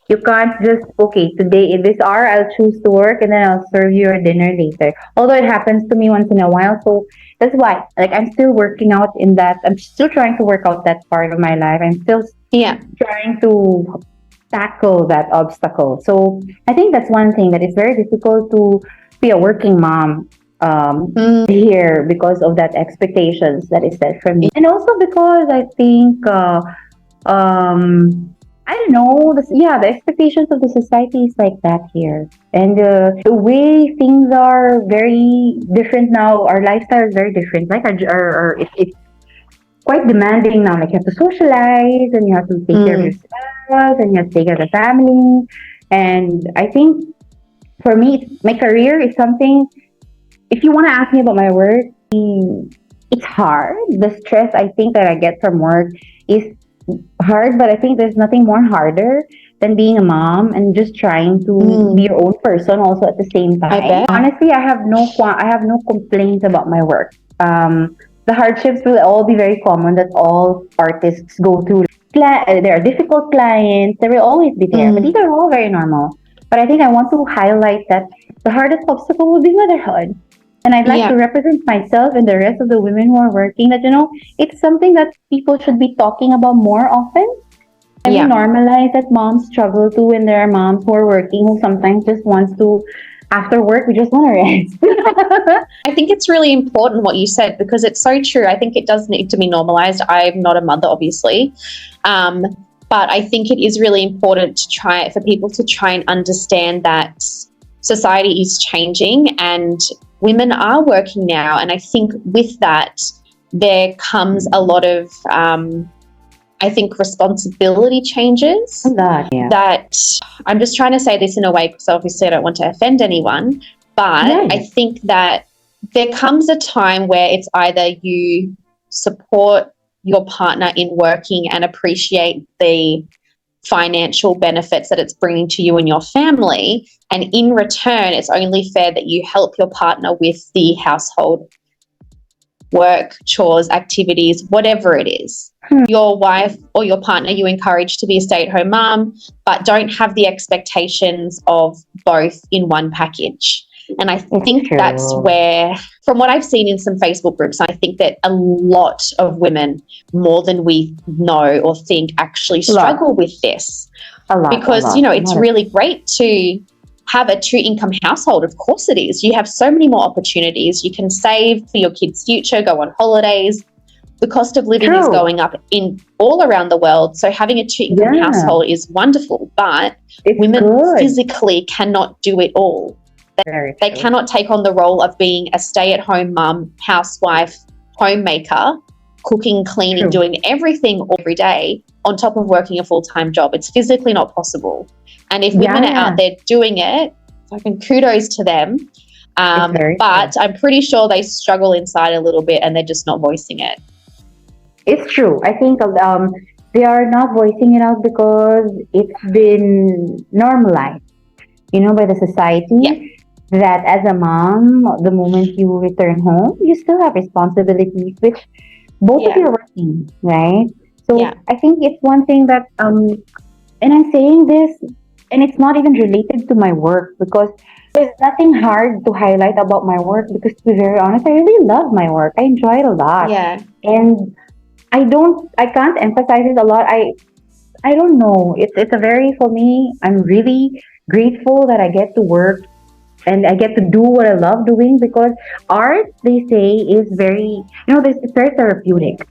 You can't just, okay, today in this hour, I'll choose to work and then I'll serve you your dinner later. Although it happens to me once in a while. So that's why, like, I'm still working out in that. I'm still trying to work out that part of my life. I'm still trying to tackle that obstacle. So I think that's one thing that is very difficult to be a working mom here because of that expectations that is set from me. And also because I think, I don't know, the expectations of the society is like that here. And the way things are very different now, our lifestyle is very different. Like it's quite demanding now. Like you have to socialize and you have to take care of yourself and you have to take care of the family. And I think for me, my career is something, if you want to ask me about my work, it's hard. The stress I think that I get from work is hard, but I think there's nothing more harder than being a mom and just trying to be your own person also at the same time. Honestly, I have no complaints about my work. The hardships will all be very common that all artists go through. There are difficult clients. There will always be there, but these are all very normal. But I think I want to highlight that the hardest obstacle will be motherhood. And I'd like to represent myself and the rest of the women who are working that, you know, it's something that people should be talking about more often. And we normalize that moms struggle too, and there are moms who are working who sometimes just wants to, after work, we just want to rest. I think it's really important what you said because it's so true. I think it does need to be normalized. I'm not a mother, obviously. But I think it is really important for people to try and understand that society is changing and women are working now. And I think with that, there comes a lot of, I think, responsibility changes. That I'm just trying to say this in a way because obviously I don't want to offend anyone, but I think that there comes a time where it's either you support your partner in working and appreciate the financial benefits that it's bringing to you and your family, and in return it's only fair that you help your partner with the household work, chores, activities, whatever it is. Your wife or your partner you encourage to be a stay-at-home mom, but don't have the expectations of both in one package. And I think that's where, from what I've seen in some Facebook groups, I think that a lot of women, more than we know or think, actually struggle with this. Because, you know, it's really great to have a two-income household? Of course it is. You have so many more opportunities. You can save for your kids' future, go on holidays. The cost of living is going up in all around the world. So having a two-income household is wonderful, but women physically cannot do it all. They cannot take on the role of being a stay-at-home mum, housewife, homemaker, cooking, cleaning, doing everything every day on top of working a full-time job. It's physically not possible. And if women are out there doing it, fucking kudos to them. But I'm pretty sure they struggle inside a little bit and they're just not voicing it. It's true. I think they are not voicing it out because it's been normalized, by the society, that as a mom, the moment you return home, you still have responsibilities, which both of you are working, right? So I think it's one thing that, and I'm saying this, and it's not even related to my work, because there's nothing hard to highlight about my work, because to be very honest, I really love my work. I enjoy it a lot. Yeah. And I can't emphasize it a lot. I don't know. It's a very, for me, I'm really grateful that I get to work and I get to do what I love doing, because art, they say, is very, it's very therapeutic.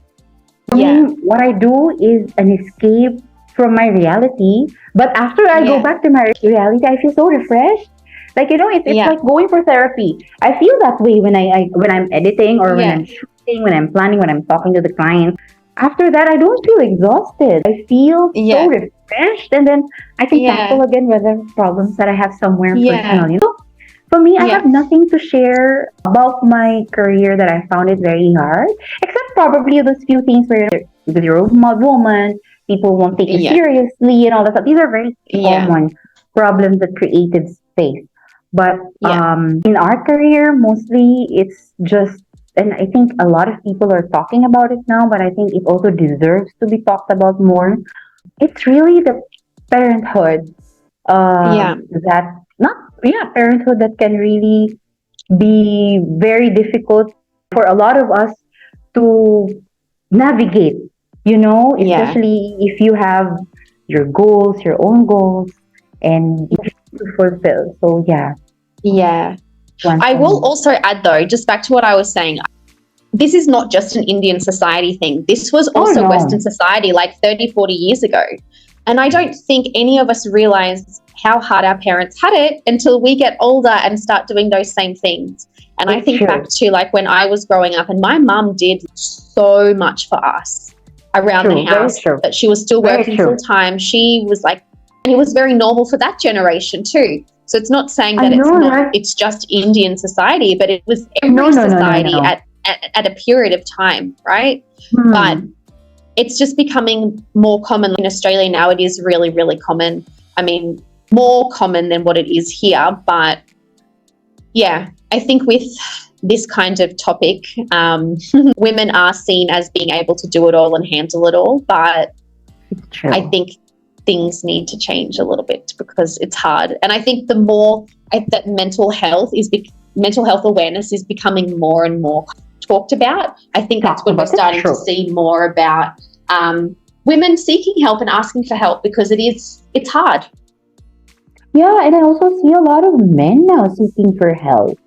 For me, what I do is an escape from my reality. But after I go back to my reality, I feel so refreshed. Like, it's like going for therapy. I feel that way when I'm editing, or when I'm shooting, when I'm planning, when I'm talking to the clients. After that, I don't feel exhausted. I feel so refreshed, and then I can tackle again whether problems that I have somewhere personally. So for me, I have nothing to share about my career that I found it very hard, except probably those few things where, because you're a woman, people won't take you seriously and all that stuff. These are very common problems that created space. But in our career, mostly it's just, and I think a lot of people are talking about it now, but I think it also deserves to be talked about more. It's really the parenthood parenthood that can really be very difficult for a lot of us to navigate, especially if you have your goals, your own goals, and to fulfill. So I will also add, though, just back to what I was saying, this is not just an Indian society thing. This was also Western society like 30, 40 years ago. And I don't think any of us realize how hard our parents had it until we get older and start doing those same things. And I think back to like when I was growing up, and my mum did so much for us around the house, but she was still working full time. She was like, and it was very normal for that generation too. So it's not saying that it's just Indian society, but it was every society at a period of time, right? But it's just becoming more common in Australia now. It is really, really common. I mean, more common than what it is here. But I think with this kind of topic, women are seen as being able to do it all and handle it all. But I think things need to change a little bit because it's hard. And I think the more that mental health awareness is becoming more and more talked about, I think that's when we're starting to see more about women seeking help and asking for help, because it's hard. Yeah, and I also see a lot of men now seeking for help.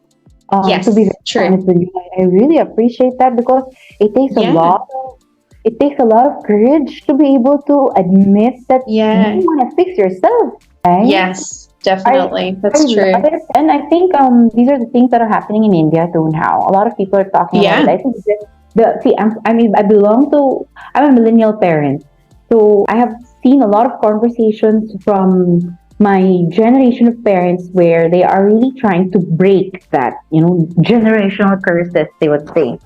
Yes, to be true. honest with you, I really appreciate that, because it takes a lot of courage to be able to admit that you want to fix yourself, right? Yes, definitely. That's true. Love it. And I think these are the things that are happening in India too now. A lot of people are talking about it. I think I'm a millennial parent, so I have seen a lot of conversations from my generation of parents where they are really trying to break that, generational curses, they would say.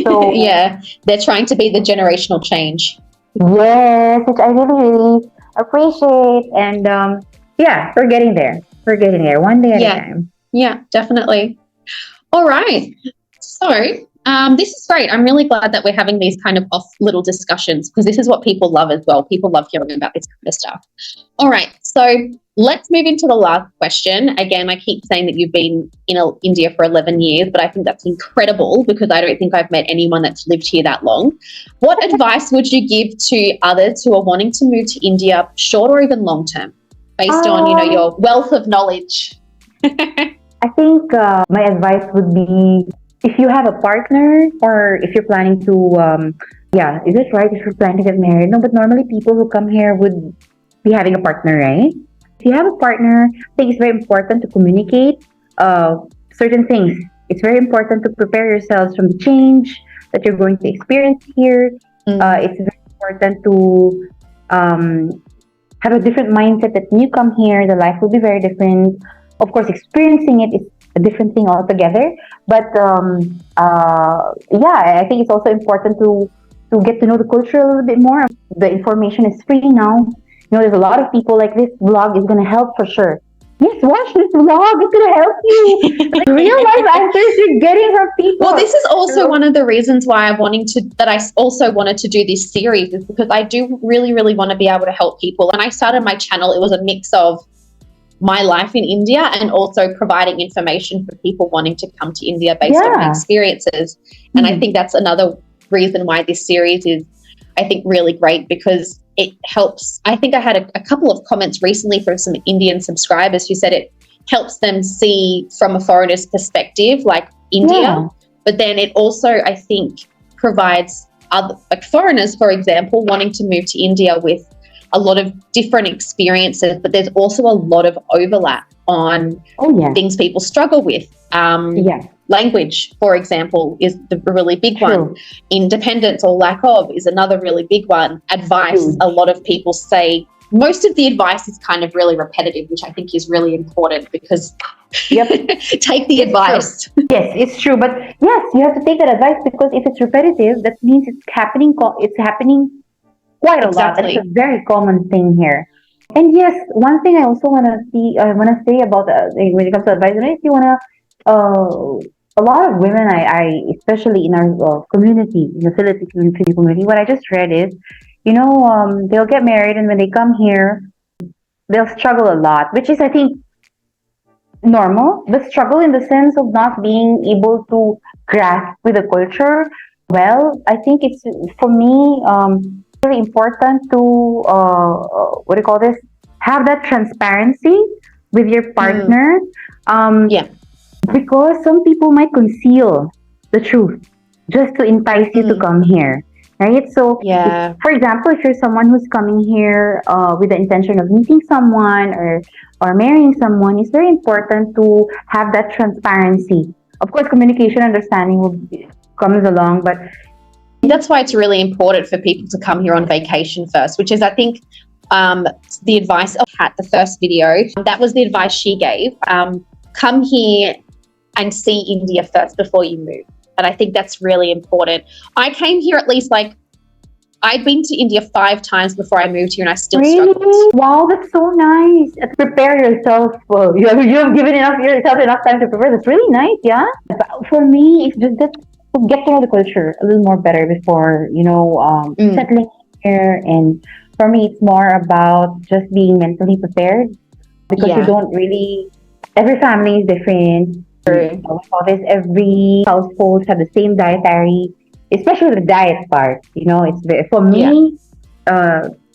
So they're trying to be the generational change. Yes, which I really, really appreciate. And we're getting there. We're getting there one day at a time. Yeah, definitely. All right. So this is great. I'm really glad that we're having these kind of off little discussions, because this is what people love as well. People love hearing about this kind of stuff. All right. So let's move into the last question. Again, I keep saying that you've been in India for 11 years, but I think that's incredible, because I don't think I've met anyone that's lived here that long. What advice would you give to others who are wanting to move to India, short or even long term, based on, your wealth of knowledge? I think my advice would be, if you have a partner, or if you're planning to, is it right if you're planning to get married? No, but normally people who come here would be having a partner, right? If you have a partner, I think it's very important to communicate certain things. It's very important to prepare yourselves from the change that you're going to experience here. It's very important to have a different mindset that when you come here, the life will be very different. Of course, experiencing it is a different thing altogether. But I think it's also important to get to know the culture a little bit more. The information is free now. There's a lot of people, like, this vlog is going to help for sure. Yes, watch this vlog. It's going to help you. Like, real life answers you're getting from people. Well, this is also one of the reasons why I also wanted to do this series, is because I do really, really want to be able to help people. When I started my channel, it was a mix of my life in India and also providing information for people wanting to come to India based on my experiences. And I think that's another reason why this series is, I think, really great, because it helps. I think I had a couple of comments recently from some Indian subscribers who said it helps them see from a foreigner's perspective, like India, but then it also, I think, provides other, like foreigners, for example, wanting to move to India with a lot of different experiences, but there's also a lot of overlap on things people struggle with. Language, for example, is the really big one. Independence or lack of is another really big one. Advice, a lot of people say, most of the advice is kind of really repetitive, which I think is really important, because take the advice. Yes, it's true. But yes, you have to take that advice, because if it's repetitive, that means it's happening quite a lot. And it's a very common thing here. And yes, one thing I also want to say about when it comes to advice, if you want to, a lot of women, I especially in our community, in the Filipino community, what I just read is, they'll get married, and when they come here, they'll struggle a lot, which is, I think, normal. The struggle in the sense of not being able to grasp with the culture. Well, I think it's, for me, really important to have that transparency with your partner. Because some people might conceal the truth just to entice you to come here, right? So, for example, if you're someone who's coming here with the intention of meeting someone or marrying someone, it's very important to have that transparency. Of course, communication, understanding comes along, but that's why it's really important for people to come here on vacation first, which is, I think, the advice of Kat, the first video, that was the advice she gave. Come here and see India first before you move. And I think that's really important. I came here at least, I'd been to India 5 times before I moved here, and I still struggled. Wow, that's so nice. Prepare yourself. You have given yourself enough time to prepare. That's really nice, yeah? But for me, it's just that to get to know the culture a little more better before, settling here. And for me, it's more about just being mentally prepared, because you don't really, every family is different. Every household have the same dietary, especially the diet part. It's for me,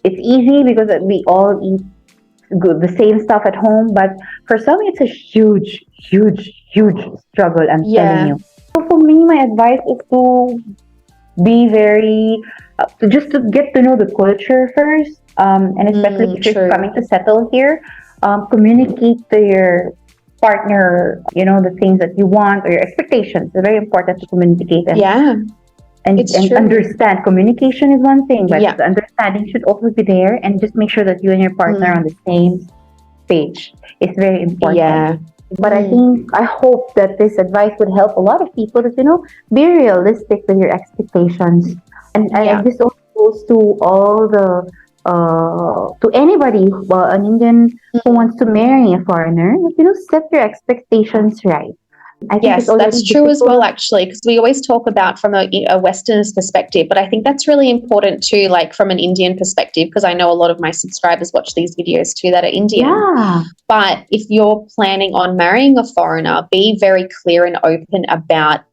it's easy because we all eat the same stuff at home. But for some, it's a huge, huge, huge struggle. I'm telling you. So for me, my advice is to be very, just to get to know the culture first, and especially if you're coming to settle here, communicate to your partner, the things that you want or your expectations. It's very important to communicate and understand. Communication is one thing, but the understanding should also be there, and just make sure that you and your partner are on the same page. It's very important. But I hope that this advice would help a lot of people to, be realistic with your expectations. And this also goes to all to anybody, an Indian who wants to marry a foreigner, set your expectations right. I think that's true as well, actually, because we always talk about from a Western's perspective, but I think that's really important too, from an Indian perspective, because I know a lot of my subscribers watch these videos too that are Indian. But if you're planning on marrying a foreigner, be very clear and open about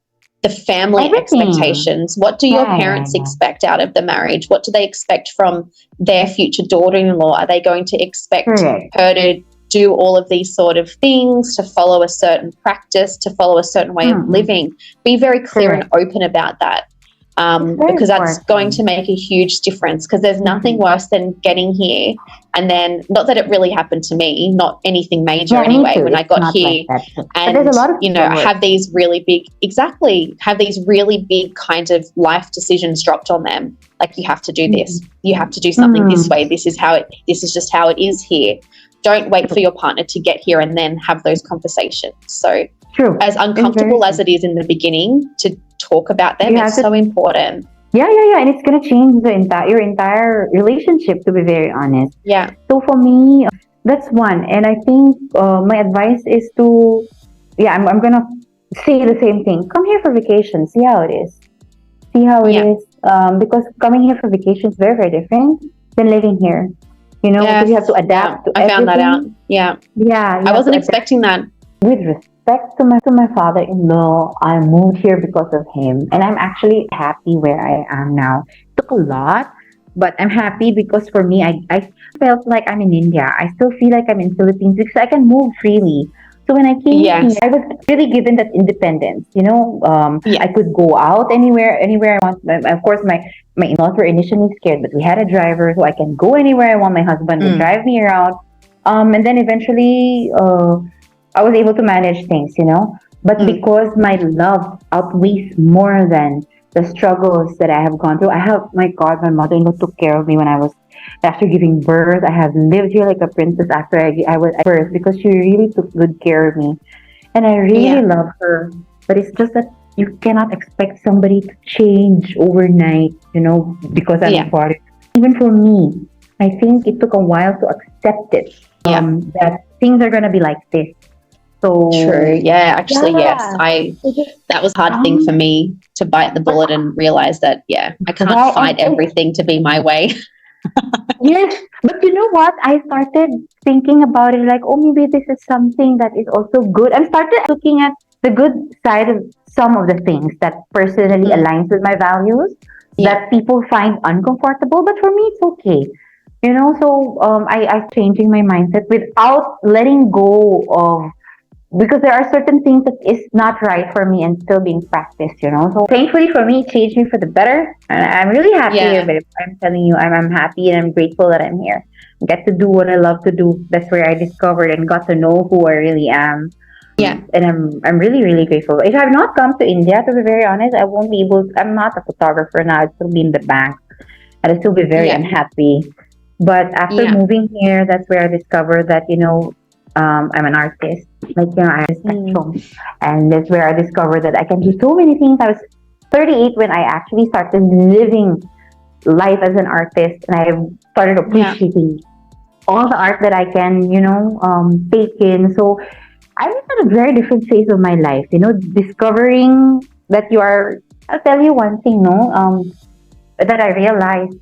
the family expectations. What do your parents expect out of the marriage? What do they expect from their future daughter-in-law? Are they going to expect her to do all of these sort of things, to follow a certain practice, to follow a certain way of living. Be very clear and open about that. Because that's going to make a huge difference, because there's nothing worse than getting here and then, not that it really happened to me, not anything major anyway, when I got here, and there's a lot of have these really big, have these really big kind of life decisions dropped on them. Like, you have to do this, you have to do something this way, this is just how it is here. Don't wait for your partner to get here and then have those conversations. So as uncomfortable as it is in the beginning, to talk about them, it's so important. Yeah. And it's going to change your entire relationship, to be very honest. Yeah. So for me, that's one. And I think my advice is to, I'm going to say the same thing. Come here for vacation. See how it is. Because coming here for vacation is very, very different than living here. Because you have to adapt to everything. I found that out. Yeah. I wasn't expecting that. With respect to my father-in-law, I moved here because of him, and I'm actually happy where I am now. It took a lot, but I'm happy because for me, I felt like I'm in India. I still feel like I'm in Philippines because I can move freely. So when I came here, I was really given that independence. I could go out anywhere I want. Of course, my in-laws were initially scared, but we had a driver, so I can go anywhere I want. My husband would drive me around, and then eventually, I was able to manage things, But because my love outweighs more than the struggles that I have gone through, my mother-in-law took care of me when I was, after giving birth. I have lived here like a princess after I was at birth, because she really took good care of me. And I really love her. But it's just that you cannot expect somebody to change overnight, because I'm a father. Even for me, I think it took a while to accept it, that things are going to be like this. So true. Yeah, actually, yes. That was a hard thing for me, to bite the bullet and realize that, I can't fight everything to be my way. Yes, but you know what? I started thinking about it like, maybe this is something that is also good. I started looking at the good side of some of the things that personally aligns with my values, that people find uncomfortable, but for me, it's okay. So I'm changing my mindset without letting go of, because there are certain things that is not right for me and still being practiced, So thankfully for me, it changed me for the better. And I'm really happy here, but I'm telling you, I'm happy and I'm grateful that I'm here. I get to do what I love to do. That's where I discovered and got to know who I really am. Yeah. And I'm really, really grateful. If I've not come to India, to be very honest, I won't be able, I'm not a photographer now. I'd still be in the bank. I'd still be very unhappy. But after moving here, that's where I discovered that, I'm an artist. I have a spectrum. And that's where I discovered that I can do so many things. I was 38 when I actually started living life as an artist, and I started appreciating all the art that I can, take in. So I was at a very different phase of my life, discovering that I'll tell you one thing, that I realized.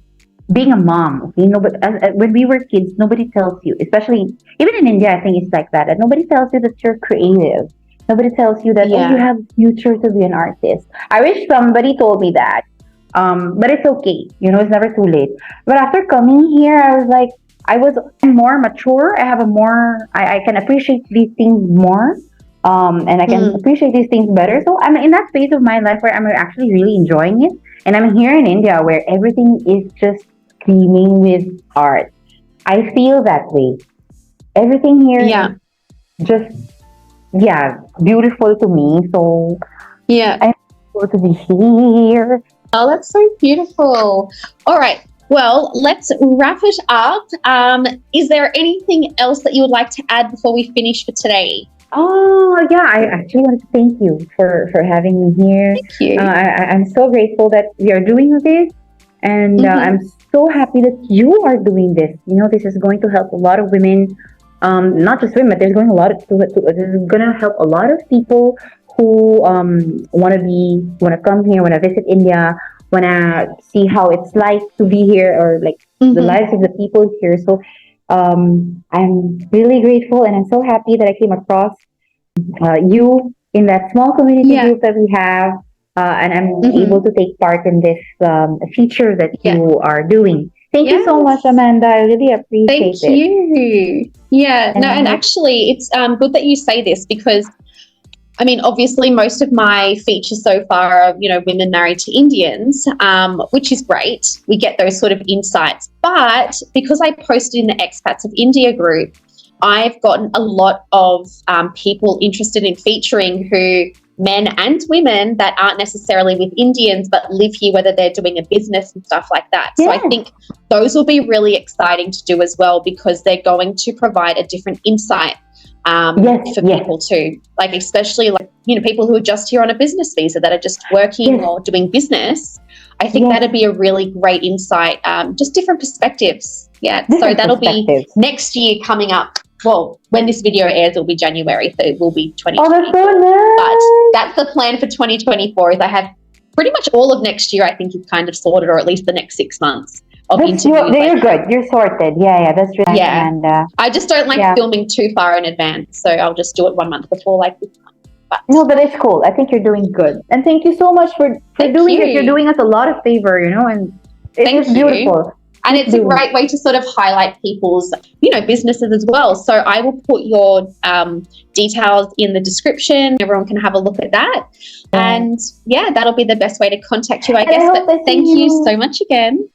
Being a mom, but when we were kids, nobody tells you, especially even in India, I think it's like that nobody tells you that you're creative. Nobody tells you that, you have future to be an artist. I wish somebody told me that. But it's okay. It's never too late. But after coming here, I was like, I'm more mature. I can appreciate these things more. And I can appreciate these things better. So I'm in that phase of my life where I'm actually really enjoying it. And I'm here in India where everything is just screaming with art. I feel that way. Everything here is just, beautiful to me. So I'm able to be here. Oh, that's so beautiful. All right. Well, let's wrap it up. Is there anything else that you would like to add before we finish for today? Oh, yeah. I actually want to thank you for having me here. Thank you. I'm so grateful that we are doing this. And I'm so happy that you are doing this. This is going to help a lot of women, not just women, but there's going this is going to help a lot of people who want to come here, want to visit India, want to see how it's like to be here, or like the lives of the people here. So I'm really grateful, and I'm so happy that I came across you in that small community group that we have. And I'm able to take part in this feature that you are doing. Thank you so much, Amanda. I really appreciate it. Thank you. Yeah, and actually, it's good that you say this because, I mean, obviously, most of my features so far are, women married to Indians, which is great. We get those sort of insights. But because I posted in the Expats of India group, I've gotten a lot of people interested in featuring men and women that aren't necessarily with Indians but live here, whether they're doing a business and stuff like that. Yeah. So I think those will be really exciting to do as well because they're going to provide a different insight for people too. Like especially people who are just here on a business visa that are just working or doing business. I think that'd be a really great insight, just different perspectives. Yeah, so that'll be next year coming up. Well, when this video airs, it'll be January, so it will be 2020. Oh, that's so nice. But that's the plan for 2024 is I have pretty much all of next year, I think, is kind of sorted, or at least the next 6 months of interviews. You're good. You're sorted. Yeah, that's really nice. And, I just don't like filming too far in advance, so I'll just do it 1 month before, like this month. But it's cool. I think you're doing good. And thank you so much for doing it. You're doing us a lot of favor, and it's beautiful. And it's a great way to sort of highlight people's, businesses as well. So I will put your details in the description. Everyone can have a look at that. And that'll be the best way to contact you, I guess. But thank you so much again.